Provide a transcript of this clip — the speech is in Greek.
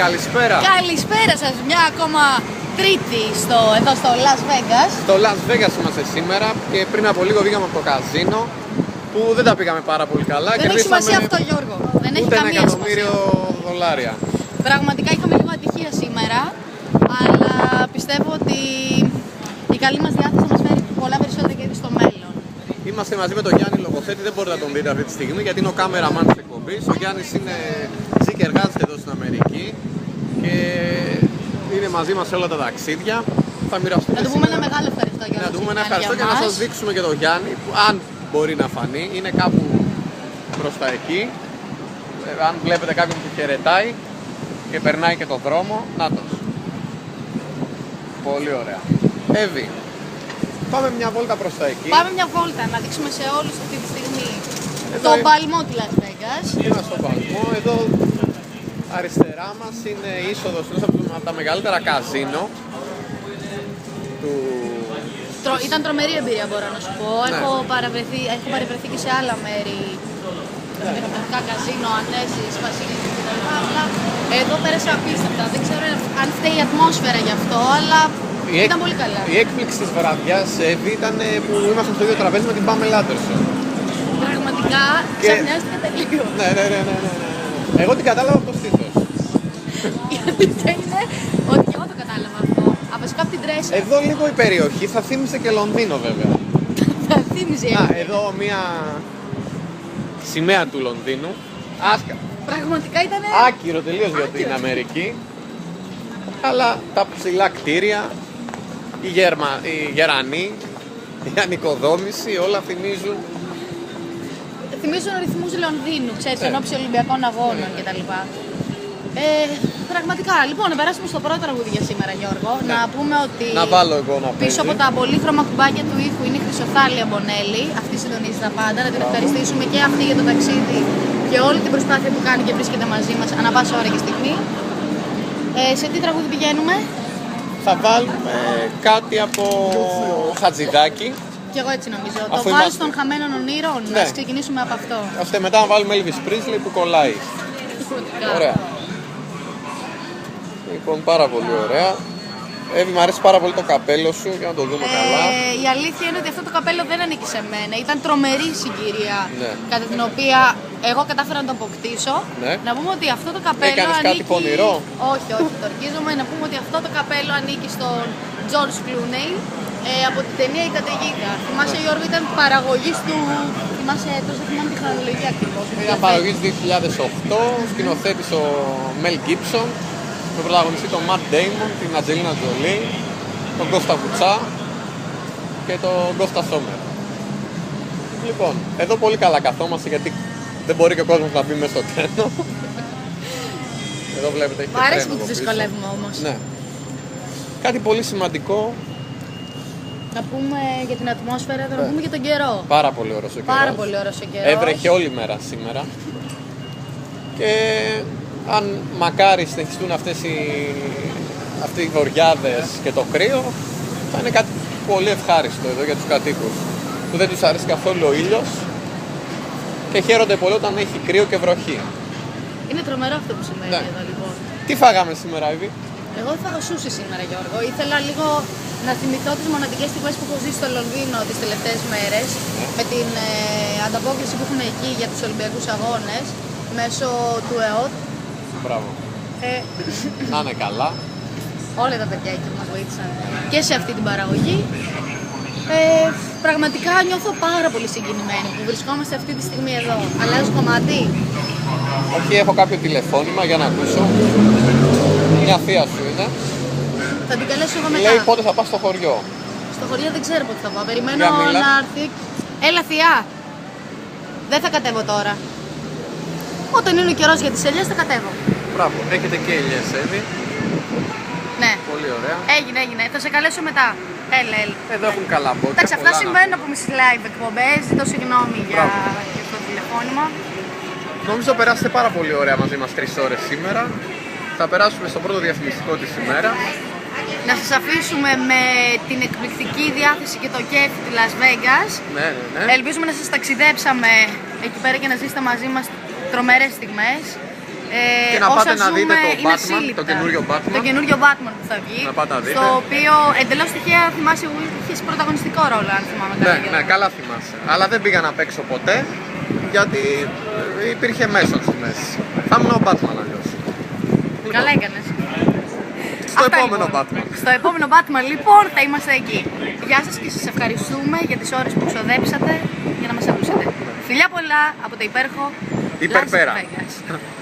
καλησπέρα. Καλησπέρα σας, μια ακόμα Τρίτη εδώ στο Las Vegas. Στο Las Vegas είμαστε σήμερα και πριν από λίγο βγήκαμε από το καζίνο που δεν τα πήγαμε πάρα πολύ καλά. Δεν έχει σημασία αυτό, Γιώργο. Δεν έχει καμία $1 εκατομμύριο. Πραγματικά είχαμε λίγο ατυχία σήμερα, αλλά πιστεύω ότι η καλή μας διάθεση θα μας φέρει πολλά περισσότερα κέρδη στο μέλλον. Είμαστε μαζί με τον Γιάννη Λογοθέτη, δεν μπορείτε να τον δείτε αυτή τη στιγμή γιατί είναι ο κάμεραμαν της εκπομπής. Ο Γιάννης ζει και εργάζεται εδώ στην Αμερική και είναι μαζί μας σε όλα τα ταξίδια. Θα μοιραστούμε. Να του πούμε ένα μεγάλο ευχαριστώ, Γιώργο. Να του πούμε ένα ευχαριστώ και να σας δείξουμε και τον Γιάννη που αν μπορεί να φανεί, είναι κάπου μπροστά εκεί. Αν βλέπετε κάποιον που χαιρετάει και περνάει και το δρόμο, νάτος. Πολύ ωραία. Εύη, πάμε μια βόλτα προς τα εκεί. Πάμε μια βόλτα να δείξουμε σε όλους αυτή τη στιγμή το παλμό του Las Vegas. Είμαστε στο παλμό. Εδώ αριστερά μας είναι η είσοδος από τα μεγαλύτερα καζίνο του... Ήταν τρομερή εμπειρία, μπορώ να σου πω. Ναι. Έχω παρευρεθεί και σε άλλα μέρη. Διαφορετικά καζίνο, Ανέσεις, Βασιλίδη κτλ. Αλλά εδώ πέρασα απίστευτα. Δεν ξέρω αν φταίει η ατμόσφαιρα γι' αυτό, αλλά ήταν πολύ καλά. Η έκπληξη της βραδιάς, Εύη, ήταν που ήμασταν στο ίδιο τραπέζι με την Pamela Anderson. Πραγματικά ξαφνιάστηκα τελείω. Ναι. Εγώ την κατάλαβα από το στήθος. Η αλήθεια είναι ότι και εγώ το κατάλαβα αυτό. Βασικά από την τρέσα. Εδώ λίγο η περιοχή θα θύμισε και Λονδίνο βέβαια. Θα θύμιζε. Εδώ μια σημαία του Λονδίνου. Άσκα. Πραγματικά ήταν Άκυρο τελείως για την Αμερική. Αλλά τα ψηλά κτίρια, οι γερανοί, η ανοικοδόμηση, όλα θυμίζουν. Θυμίζουν ρυθμούς Λονδίνου, ξέρεις, ενόψει Ολυμπιακών Αγώνων κτλ. Πραγματικά, λοιπόν, να περάσουμε στο πρώτο τραγούδι για σήμερα, Γιώργο. Ναι. Να πούμε ότι να βάλω εγώ να πίσω από τα πολύχρωμα κουμπάκια του ήχου είναι η Χρυσοθάλια Μπονέλη. Αυτή συντονίζει τα πάντα. Να την ευχαριστήσουμε και αυτή για το ταξίδι και όλη την προσπάθεια που κάνει και βρίσκεται μαζί μας ανά πάσα ώρα και στιγμή. Σε τι τραγούδι πηγαίνουμε? Θα βάλουμε κάτι από Χατζηδάκη. Κι εγώ έτσι νομίζω. Αφού το βάζεις των χαμένων ονείρων. Ναι. Να ξεκινήσουμε από αυτό. Ώστε μετά να βάλουμε Elvis Presley που κολλάει. Ωραία. Λοιπόν, πάρα πολύ ωραία. Εύη, μου αρέσει πάρα πολύ το καπέλο σου για να το δούμε καλά. Η αλήθεια είναι ότι αυτό το καπέλο δεν ανήκει σε μένα. Ήταν τρομερή συγκυρία, Ναι. κατά την οποία εγώ κατάφερα να το αποκτήσω. Ναι. Να πούμε ότι αυτό το καπέλο Έκανες ανήκει... κάτι πονηρό? Όχι, το ορκίζομαι. Να πούμε ότι αυτό το καπέλο ανήκει στον George Clooney από την ταινία «Η Καταιγίδα». Θυμάσαι, Γιώργο, ήταν παραγωγής του... Θυμάσαι, τόσο θυμάμαι τη χρονολογία ακριβώς. Ήταν παραγωγής 2008, σκηνοθέτης ο Mel Gibson, τον πρωταγωνιστή τον Matt Damon, την Angelina Jolie, τον Κώστα Βουτσά και τον Κώστα Σόμερ. Λοιπόν, εδώ πολύ καλά καθόμαστε γιατί δεν μπορεί και ο κόσμος να μπει μέσα στο τρένο. Εδώ βλέπετε έχει Μ' αρέσει τρένο που τους εδώ πίσω. δυσκολεύουμε όμως. Ναι. Κάτι πολύ σημαντικό. Να πούμε για την ατμόσφαιρα, να πούμε για τον καιρό. Πάρα πολύ ωραίος ο καιρός. Πάρα πολύ ωραίος ο καιρός. Έβρεχε όλη μέρα σήμερα. Και αν μακάρι συνεχιστούν αυτοί οι βοριάδες και το κρύο, θα είναι κάτι πολύ ευχάριστο εδώ για τους κατοίκους που δεν τους αρέσει καθόλου ο ήλιος και χαίρονται πολύ όταν έχει κρύο και βροχή. Είναι τρομερό αυτό που σημαίνει Ναι. εδώ, λοιπόν. Τι φάγαμε σήμερα, Εύη? Εγώ θα έχω σούσι σήμερα, Γιώργο. Ήθελα λίγο να θυμηθώ τις μοναδικές στιγμές που έχω ζήσει στο Λονδίνο τις τελευταίες μέρες, με την ανταπόκριση που έχουν εκεί για τους Ολυμπιακούς Αγώνες μέσω του ΕΟΤ. Μπράβο. Να είναι καλά. Όλα τα παιδιά εκεί μας βοήθησαν και σε αυτή την παραγωγή. Πραγματικά νιώθω πάρα πολύ συγκινημένη που βρισκόμαστε αυτή τη στιγμή εδώ. Αλλάζω κομμάτι. Όχι, έχω κάποιο τηλεφώνημα για να ακούσω. Μια θεία σου είναι. Θα την καλέσω εγώ μετά. Λέει πότε θα πας στο χωριό. Στο χωριό δεν ξέρω πότε θα πάω. Περιμένω Για μίλα. να έρθει. Έλα, θεία! Δεν θα κατέβω τώρα. Όταν είναι ο καιρός για τις ελιές θα κατέβω. Μπράβο. Έχετε και ηλιές, Εύη. Ναι. Πολύ ωραία. Έγινε. Θα σε καλέσω μετά. Έλα. Εδώ έχουν καλαμπόκια. Εντάξει, αυτά πολλά να- συμβαίνουν από μισή live εκπομπές. Ζητώ συγγνώμη για Μπράβο. το τηλεφώνημα. Νομίζω περάσετε πάρα πολύ ωραία μαζί μας 3 ώρες σήμερα. Θα περάσουμε στο πρώτο διαφημιστικό της ημέρας. Να σας αφήσουμε με την εκπληκτική διάθεση και το κέφι του Las Vegas. Ναι. Ελπίζουμε να σας ταξιδέψαμε εκεί πέρα και να ζήσετε μαζί μας τρομερές στιγμές. Και να πάτε να δείτε το είναι Batman, ασύλληπτα. το καινούριο Batman. Το καινούριο Batman που θα βγει. Να πάτε να δείτε. Στο οποίο εντελώς τυχαία θυμάσαι που είχε πρωταγωνιστικό ρόλο, αν θυμάμαι καλά. Ναι, καλά θυμάσαι. Αλλά δεν πήγα να παίξω ποτέ γιατί υπήρχε μέσο στη μέση. Θα ήμουν ο Batman αλλιώς. Καλά έκανες. Στο Αυτά, επόμενο λοιπόν. Batman. Στο επόμενο Batman λοιπόν θα είμαστε εκεί. Γεια σας και σας ευχαριστούμε για τις ώρες που ξοδέψατε για να μας ακούσετε. Φιλιά πολλά από το υπέροχο Υπερπέρα. Las Vegas.